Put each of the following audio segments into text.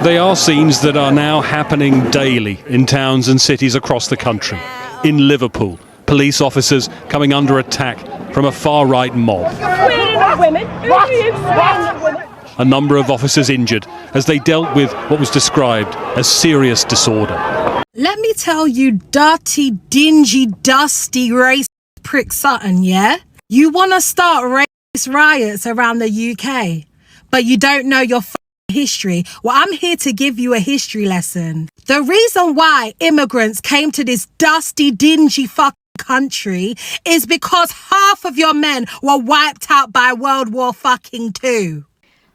They are scenes that are now happening daily in towns and cities across the country. In Liverpool, police officers coming under attack from a far-right mob. A number of officers injured as they dealt with what was described as serious disorder. Let me tell you, dirty, dingy, dusty, racist prick Sutton, yeah? You want to start racist riots around the UK, but you don't know your history. Well, I'm here to give you a history lesson. The reason why immigrants came to this dusty, dingy fucking country is because half of your men were wiped out by World War II.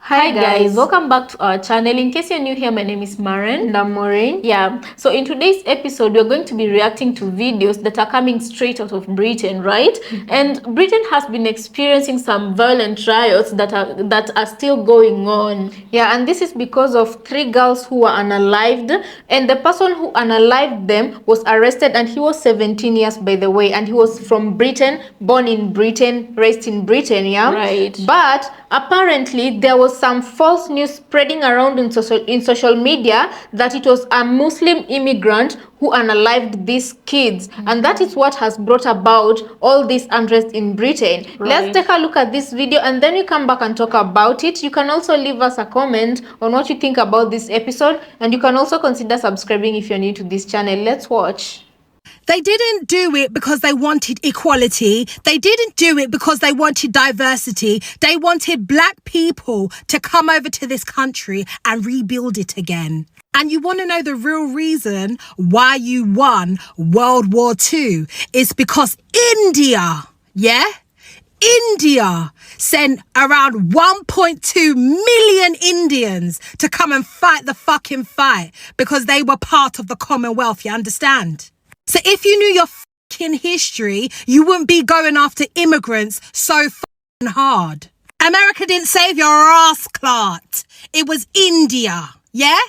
Hi guys, welcome back to our channel. In case you're new here, my name is Maren. And I'm Maureen. Yeah, so in today's episode, we're going to be reacting to videos that are coming straight out of Britain, right? And Britain has been experiencing some violent riots that are still going on. Yeah, and this is because of 3 girls who were unalived, and the person who unalived them was arrested, and he was 17 years, by the way, and he was from Britain, born in Britain, raised in Britain, yeah? Right. But apparently there was some false news spreading around in social media that it was a Muslim immigrant who unalived these kids, and that is what has brought about all this unrest in Britain. Right. Let's take a look at this video and then we come back and talk about it. You can also leave us a comment on what you think about this episode, and you can also consider subscribing if you're new to this channel. Let's watch. They didn't do it because they wanted equality. They didn't do it because they wanted diversity. They wanted black people to come over to this country and rebuild it again. And you want to know the real reason why you won World War II? It's because India, India sent around 1.2 million Indians to come and fight the fucking fight because they were part of the Commonwealth, you understand? So if you knew your fucking history, you wouldn't be going after immigrants so fucking hard. America didn't save your ass, Clark. It was India, yeah?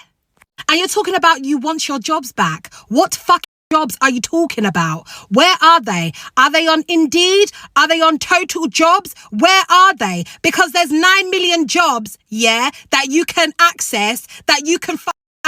And you're talking about you want your jobs back. What fucking jobs are you talking about? Where are they? Are they on Indeed? Are they on Total Jobs? Where are they? Because there's 9 million jobs, yeah, that you can access, that you can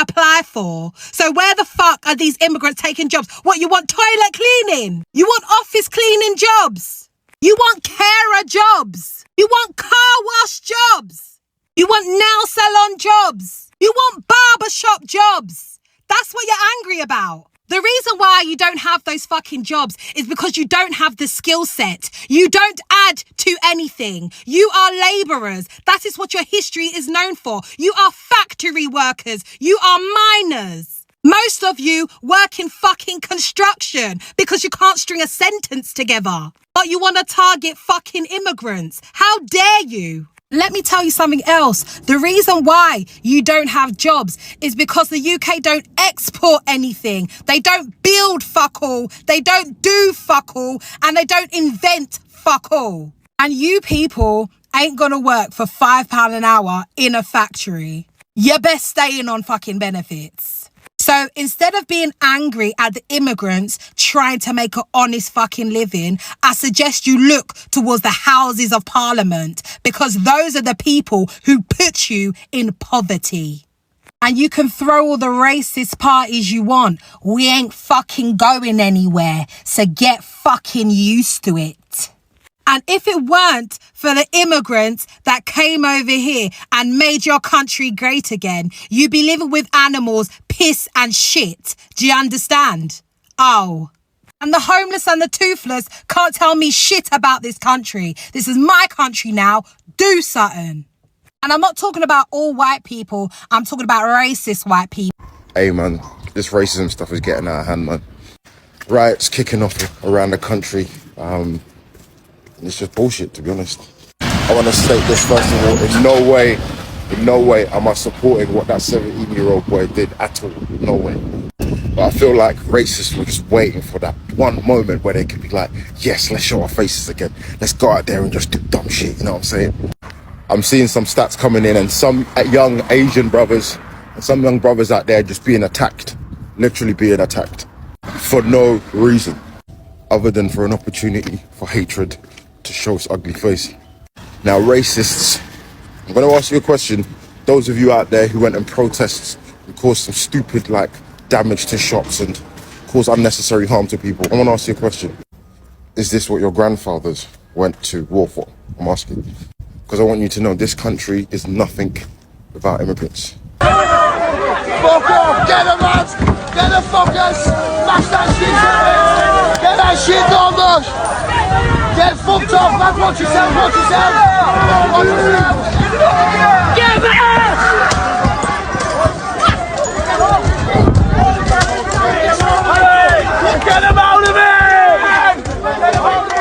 apply for. So where the fuck are these immigrants taking jobs? What, you want toilet cleaning? You want office cleaning jobs? You want carer jobs? You want car wash jobs? You want nail salon jobs? You want barbershop jobs? That's what you're angry about. The reason why you don't have those fucking jobs is because you don't have the skill set. You don't add to anything. You are labourers. That is what your history is known for. You are factory workers. You are miners. Most of you work in fucking construction because you can't string a sentence together. But you want to target fucking immigrants. How dare you? Let me tell you something else. The reason why you don't have jobs is because the UK don't export anything. They don't build fuck all. They don't do fuck all. And they don't invent fuck all. And you people ain't gonna work for £5 an hour in a factory. You're best staying on fucking benefits. So instead of being angry at the immigrants trying to make an honest fucking living, I suggest you look towards the Houses of Parliament, because those are the people who put you in poverty. And you can throw all the racist parties you want. We ain't fucking going anywhere. So get fucking used to it. And if it weren't for the immigrants that came over here and made your country great again, you'd be living with animals, piss and shit. Do you understand? Oh. And the homeless and the toothless can't tell me shit about this country. This is my country now. Do something. And I'm not talking about all white people. I'm talking about racist white people. Hey man, this racism stuff is getting out of hand, man. Riots kicking off around the country. It's just bullshit, to be honest. I want to state this first of all, in no way am I supporting what that 17-year-old boy did at all. No way. But I feel like racists were just waiting for that one moment where they could be like, yes, let's show our faces again. Let's go out there and just do dumb shit, you know what I'm saying? I'm seeing some stats coming in, and some young Asian brothers and some young brothers out there just being attacked, literally being attacked for no reason other than for an opportunity for hatred to show its ugly face. Now, racists, I'm going to ask you a question. those of you out there who went and protested and caused some stupid like damage to shops and caused unnecessary harm to people, I want to ask you a question. Is this what your grandfathers went to war for? I'm asking. Because I want you to know this country is nothing without immigrants. Fuck off! Get them, lads! Get the fuckers! Smash that shit! Get that shit done, look! Get fucked off, lads! Watch yourself! Watch yourself! Watch yourself! Get back! Get them out of it! Get them out of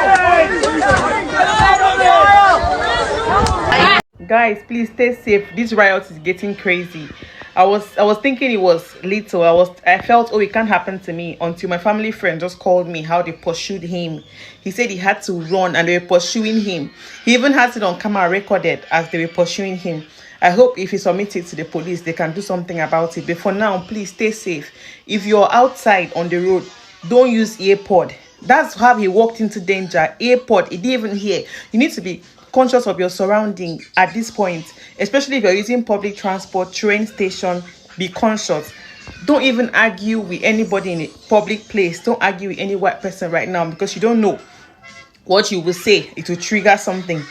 it! Guys, please stay safe. This riot is getting crazy. I was thinking it was little. I felt, oh, it can't happen to me, until my family friend just called me how they pursued him. He said he had to run and they were pursuing him. He even has it on camera recorded as they were pursuing him. I hope if he submits it to the police, they can do something about it. But for now, please stay safe. If you're outside on the road, don't use earpod. That's how he walked into danger. Earpod, he didn't even hear. You need to be conscious of your surrounding at this point, especially if you're using public transport, train station. Be conscious. Don't even argue with anybody in a public place. Don't argue with any white person right now, because you don't know what you will say. It will trigger something,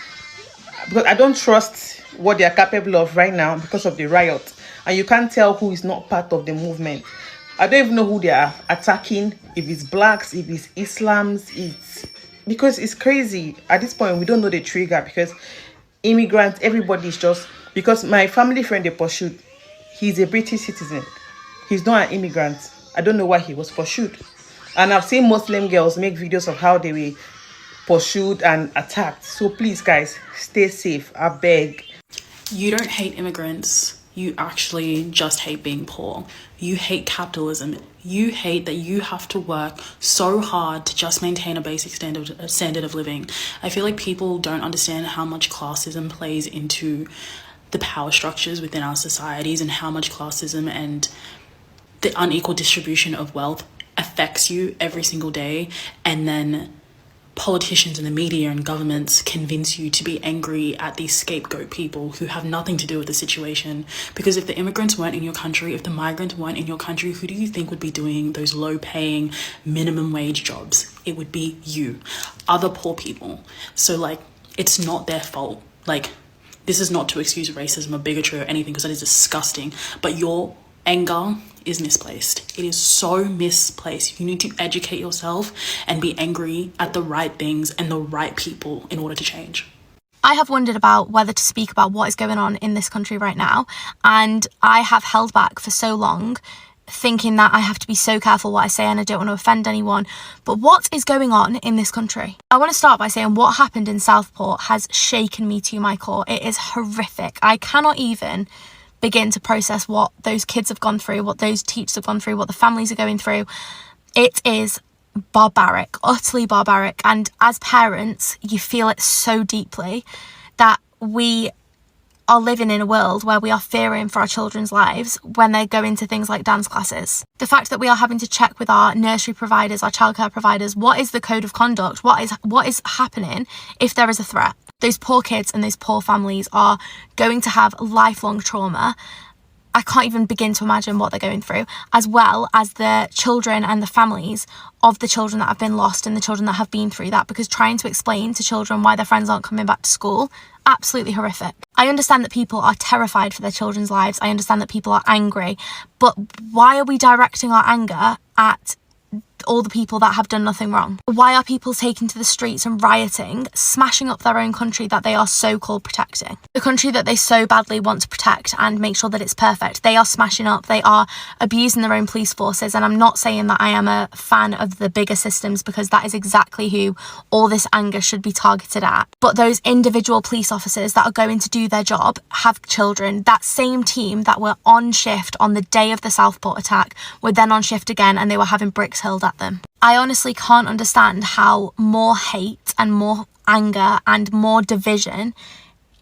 because I don't trust what they are capable of right now because of the riot, and you can't tell who is not part of the movement. I don't even know who they are attacking, if it's blacks, if it's Islams. Because it's crazy at this point. We don't know the trigger, because immigrants, everybody's just, because my family friend they pursued, he's a British citizen, he's not an immigrant. I don't know why he was pursued. And I've seen Muslim girls make videos of how they were pursued and attacked. So please guys, stay safe, I beg. You don't hate immigrants. You actually just hate being poor. You hate capitalism. You hate that you have to work so hard to just maintain a basic standard of living. I feel like people don't understand how much classism plays into the power structures within our societies, and how much classism and the unequal distribution of wealth affects you every single day. And then politicians and the media and governments convince you to be angry at these scapegoat people who have nothing to do with the situation. Because if the immigrants weren't in your country, if the migrants weren't in your country, who do you think would be doing those low-paying minimum wage jobs? It would be you, other poor people. So like, it's not their fault. Like, this is not to excuse racism or bigotry or anything, because that is disgusting, but your anger is misplaced. It is so misplaced. You need to educate yourself and be angry at the right things and the right people in order to change. I have wondered about whether to speak about what is going on in this country right now, and I have held back for so long, thinking that I have to be so careful what I say and I don't want to offend anyone. But what is going on in this country? I want to start by saying what happened in Southport has shaken me to my core. It is horrific. I cannot even begin to process what those kids have gone through, what those teachers have gone through, what the families are going through. It is barbaric, utterly barbaric. And as parents, you feel it so deeply that we are living in a world where we are fearing for our children's lives when they go into things like dance classes. The fact that we are having to check with our nursery providers, our childcare providers, what is the code of conduct? What is happening if there is a threat? Those poor kids and those poor families are going to have lifelong trauma. I can't even begin to imagine what they're going through, as well as the children and the families of the children that have been lost and the children that have been through that, because trying to explain to children why their friends aren't coming back to school, absolutely horrific. I understand that people are terrified for their children's lives. I understand that people are angry, but why are we directing our anger at all the people that have done nothing wrong? Why are people taking to the streets and rioting, smashing up their own country that they are so-called protecting? The country that they so badly want to protect and make sure that it's perfect. They are smashing up, they are abusing their own police forces, and I'm not saying that I am a fan of the bigger systems, because that is exactly who all this anger should be targeted at. But those individual police officers that are going to do their job have children. That same team that were on shift on the day of the Southport attack were then on shift again, and they were having bricks hurled at them. I honestly can't understand how more hate and more anger and more division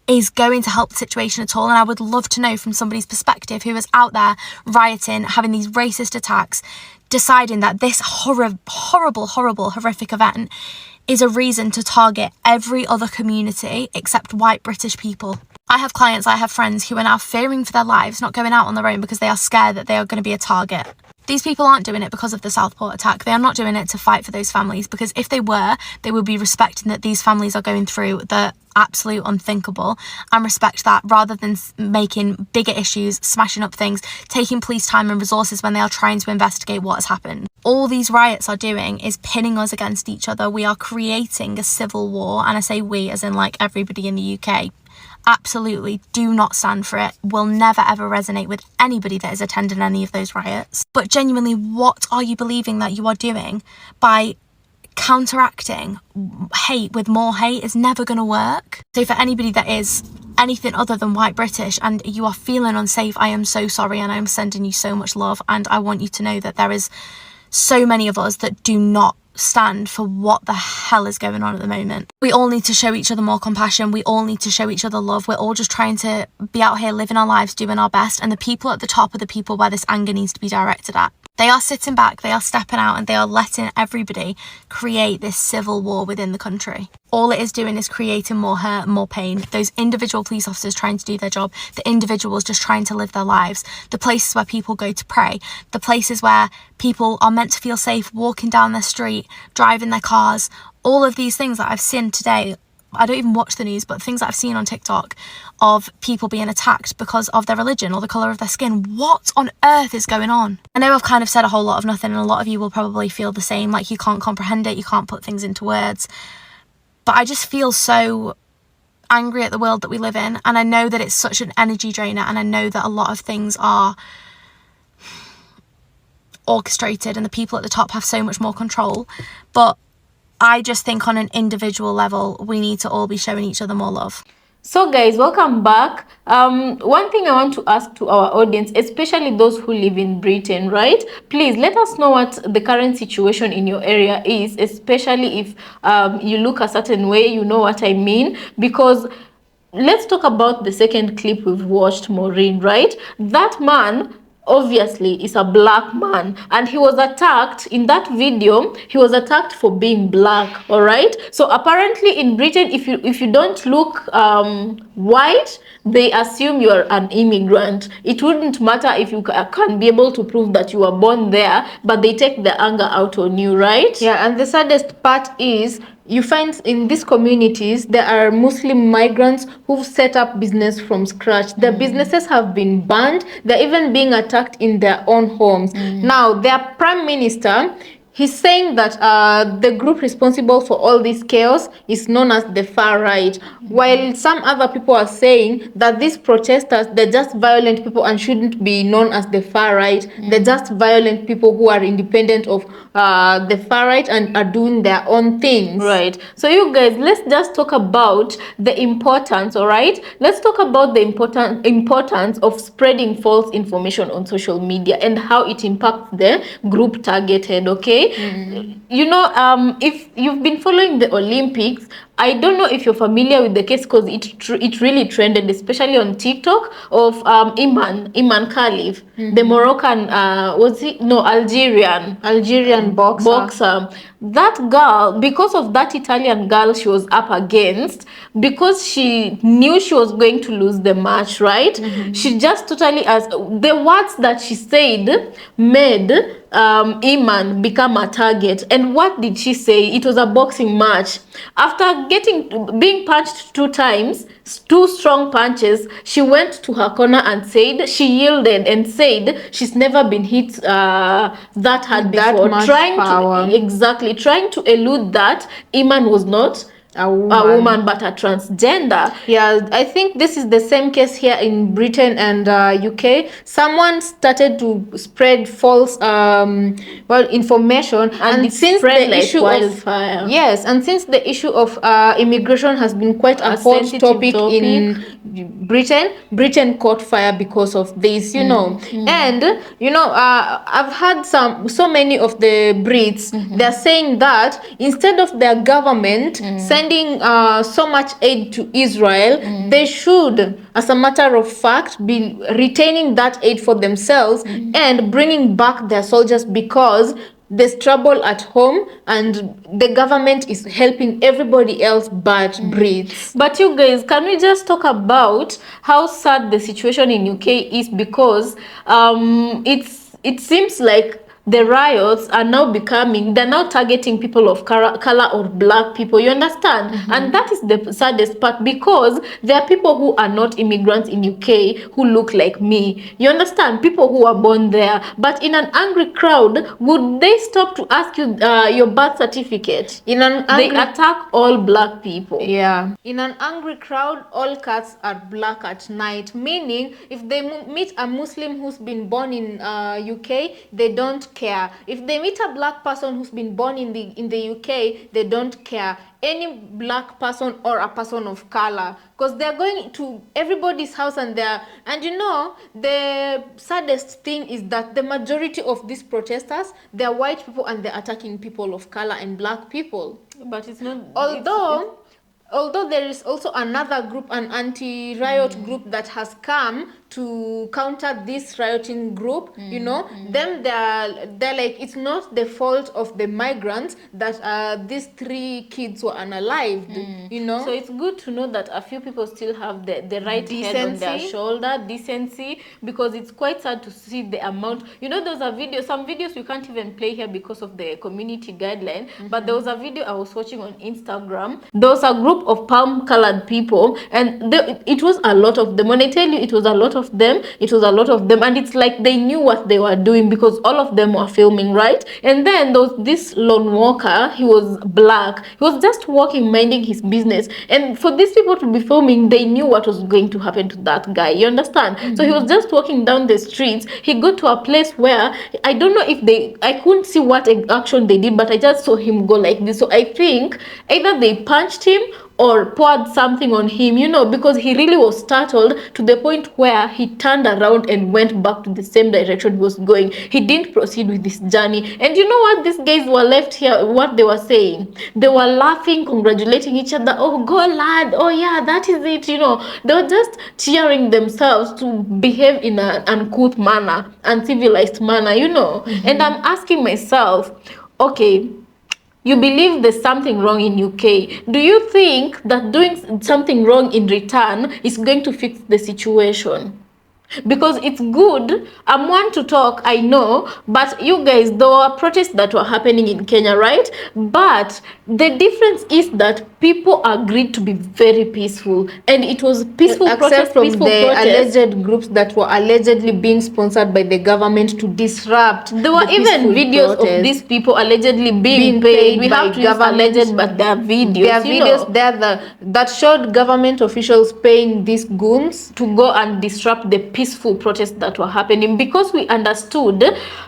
is going to help the situation at all. And I would love to know from somebody's perspective who is out there rioting, having these racist attacks, deciding that this horrible, horrific event is a reason to target every other community except white British people. I have clients, I have friends who are now fearing for their lives, not going out on their own because they are scared that they are going to be a target. These people aren't doing it because of the Southport attack. They are not doing it to fight for those families, because if they were, they would be respecting that these families are going through the absolute unthinkable and respect that, rather than making bigger issues, smashing up things, taking police time and resources when they are trying to investigate what has happened. All these riots are doing is pinning us against each other. We are creating a civil war, and I say we as in like everybody in the UK. Absolutely do not stand for it, will never ever resonate with anybody that is attending any of those riots. But genuinely, what are you believing that you are doing by counteracting hate with more hate? Is never going to work. So for anybody that is anything other than white British and you are feeling unsafe, I am so sorry, and I am sending you so much love, and I want you to know that there is so many of us that do not stand for what the hell is going on at the moment. We all need to show each other more compassion. We all need to show each other love. We're all just trying to be out here living our lives, doing our best, and the people at the top are the people where this anger needs to be directed at. They are sitting back, they are stepping out, and they are letting everybody create this civil war within the country. All it is doing is creating more hurt, more pain. Those individual police officers trying to do their job, the individuals just trying to live their lives, the places where people go to pray, the places where people are meant to feel safe walking down their street, driving their cars, all of these things that I've seen today. I don't even watch the news, but things that I've seen on TikTok of people being attacked because of their religion or the colour of their skin. What on earth is going on? I know I've kind of said a whole lot of nothing, and a lot of you will probably feel the same, like you can't comprehend it, you can't put things into words. But I just feel so angry at the world that we live in, and I know that it's such an energy drainer, and I know that a lot of things are orchestrated and the people at the top have so much more control. But I just think on an individual level, we need to all be showing each other more love. So guys, welcome back. One thing I want to ask to our audience, especially those who live in Britain, right? Please let us know what the current situation in your area is, especially if you look a certain way, you know what I mean? Because let's talk about the second clip we've watched, Maureen, right? That man obviously is a black man, and he was attacked in that video. He was attacked for being black. All right, so apparently in Britain, if you don't look white, they assume you're an immigrant. It wouldn't matter if you can be able to prove that you were born there, but they take the anger out on you, right? Yeah, and the saddest part is you find in these communities there are Muslim migrants who've set up business from scratch. Their businesses have been banned. They're even being attacked in their own homes. Now, their prime minister, he's saying that the group responsible for all this chaos is known as the far right, while some other people are saying that these protesters, they're just violent people and shouldn't be known as the far right. They're just violent people who are independent of the far right and are doing their own things. Right. So you guys, let's just talk about the importance, all right? Let's talk about the importance of spreading false information on social media and how it impacts the group targeted, okay? You know, if you've been following the Olympics, I don't know if you're familiar with the case, because it really trended, especially on TikTok, of Iman Khalif, the Moroccan, was he? No, Algerian boxer. That girl, because of that Italian girl she was up against, because she knew she was going to lose the match, right? She just totally, as the words that she said made Iman become a target. And what did she say? It was a boxing match. After being punched 2 times, 2 strong punches, she went to her corner and said, she yielded and said she's never been hit that hard before. Trying to elude that Iman was not a woman but a transgender. Yeah, I think this is the same case here in Britain and UK. Someone started to spread false information, and since the issue wildfire. And since the issue of immigration has been quite a hot topic in Britain caught fire because of this, you know. And you know, I've had so many of the Brits, they're saying that instead of their government sending so much aid to Israel, they should, as a matter of fact, be retaining that aid for themselves and bringing back their soldiers, because there's trouble at home and the government is helping everybody else but Brits. But you guys, can we just talk about how sad the situation in UK is, because it seems like the riots are now they're now targeting people of color or black people, you understand? And that is the saddest part, because there are people who are not immigrants in UK who look like me, you understand? People who are born there, but in an angry crowd, would they stop to ask you your birth certificate? They attack all black people. Yeah. In an angry crowd, all cats are black at night, meaning if they meet a Muslim who's been born in UK, they don't care. If they meet a black person who's been born in the UK, they don't care. Any black person or a person of color, because they're going to everybody's house and you know, the saddest thing is that the majority of these protesters, they're white people and they're attacking people of color and black people. But it's not, although there is also another group, an anti-riot group that has come to counter this rioting group, you know, them they're like, it's not the fault of the migrants that these 3 kids were unalived, you know. So it's good to know that a few people still have the right head on their shoulder, decency, because it's quite sad to see the amount. You know, there's some videos we can't even play here because of the community guideline, but there was a video I was watching on Instagram. There was a group of palm colored people, and it was a lot of them. When I tell you it was a lot of them, and it's like they knew what they were doing, because all of them were filming, right? And then there was this lone walker. He was black. He was just walking, minding his business, and for these people to be filming, they knew what was going to happen to that guy, you understand? So he was just walking down the streets. He got to a place where I don't know if I couldn't see what action they did, but I just saw him go like this. So I think either they punched him or poured something on him, you know, because he really was startled to the point where he turned around and went back to the same direction he was going. He didn't proceed with this journey. And you know what these guys were left here, what they were saying? They were laughing, congratulating each other. Oh, go lad. Oh yeah, that is it, you know. They were just cheering themselves to behave in an uncouth manner, uncivilized manner, you know. And I'm asking myself, okay, you believe there's something wrong in UK. Do you think that doing something wrong in return is going to fix the situation? Because it's good, I'm one to talk, I know, but you guys, there were protests that were happening in Kenya, right? But the difference is that people agreed to be very peaceful, and it was peaceful protest from the alleged groups that were allegedly being sponsored by the government to disrupt. There were even videos of these people allegedly being paid. We have to use alleged, but there are videos. There are videos there that showed government officials paying these goons to go and disrupt the peaceful protests that were happening, because we understood,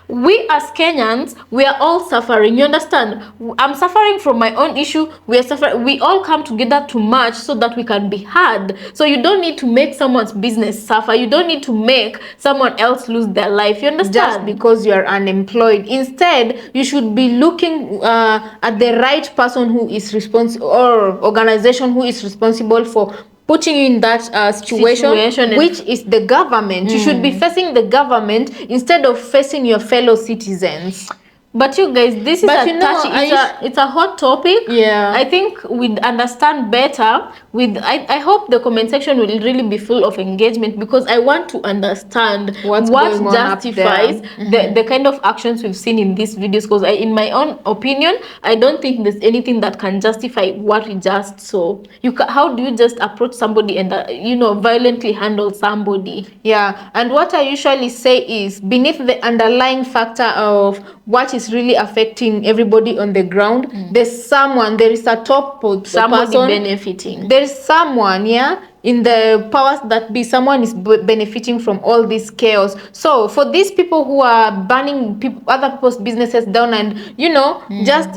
we as Kenyans, we are all suffering, you understand? I'm suffering from my own issue, we are suffering, we all come together to march so that we can be heard. So you don't need to make someone's business suffer, you don't need to make someone else lose their life, you understand? Just because you are unemployed. Instead, you should be looking at the right person who is responsible, or organization who is responsible for putting you in that situation, which is the government. You should be facing the government instead of facing your fellow citizens. But you guys, this is it's a hot topic. Yeah, I think we'd understand better with I hope the comment section will really be full of engagement, because I want to understand what justifies the kind of actions we've seen in these videos, because in my own opinion, I don't think there's anything that can justify what we just saw. How do you just approach somebody and you know, violently handle somebody? Yeah, and what I usually say is, beneath the underlying factor of what is really affecting everybody on the ground, there is a top somebody person benefiting. There is someone, yeah, in the powers that be, someone is benefiting from all this chaos. So for these people who are burning other people's businesses down and, you know, just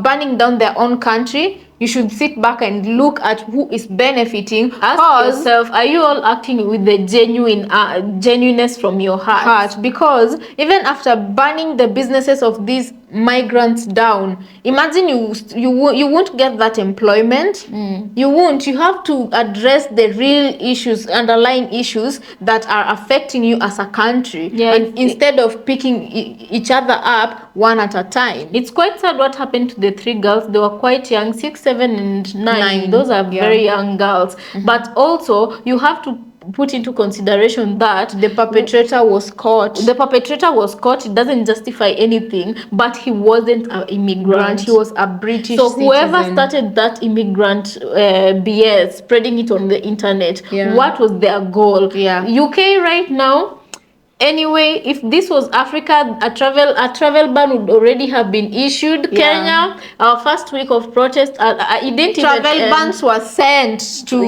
burning down their own country, you should sit back and look at who is benefiting. Ask yourself, are you all acting with the genuineness from your heart? Because even after banning the businesses of these migrants down. Imagine you won't get that employment. You won't. You have to address the real issues, underlying issues that are affecting you as a country. Yeah, and instead of picking each other up one at a time. It's quite sad what happened to the 3 girls. They were quite young, 6, 7, and 9. Those are very young girls. But also you have to put into consideration that the perpetrator was caught. It doesn't justify anything, but he wasn't an immigrant. He was a British citizen. Whoever started that immigrant BS, spreading it on the internet, what was their goal? UK right now. Anyway, if this was Africa, a travel ban would already have been issued. Kenya, our first week of protest, travel bans were sent to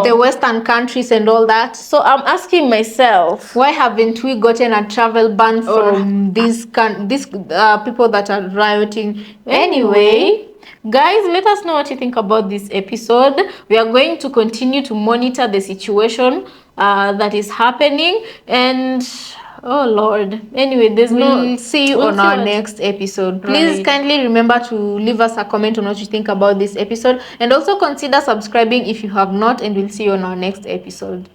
the Western countries and all that. So I'm asking myself, why haven't we gotten a travel ban from these people that are rioting? Anyway, guys, let us know what you think about this episode. We are going to continue to monitor the situation that is happening, and oh Lord. Anyway, we'll see you on our next episode. Please kindly remember to leave us a comment on what you think about this episode, and also consider subscribing if you have not, and we'll see you on our next episode.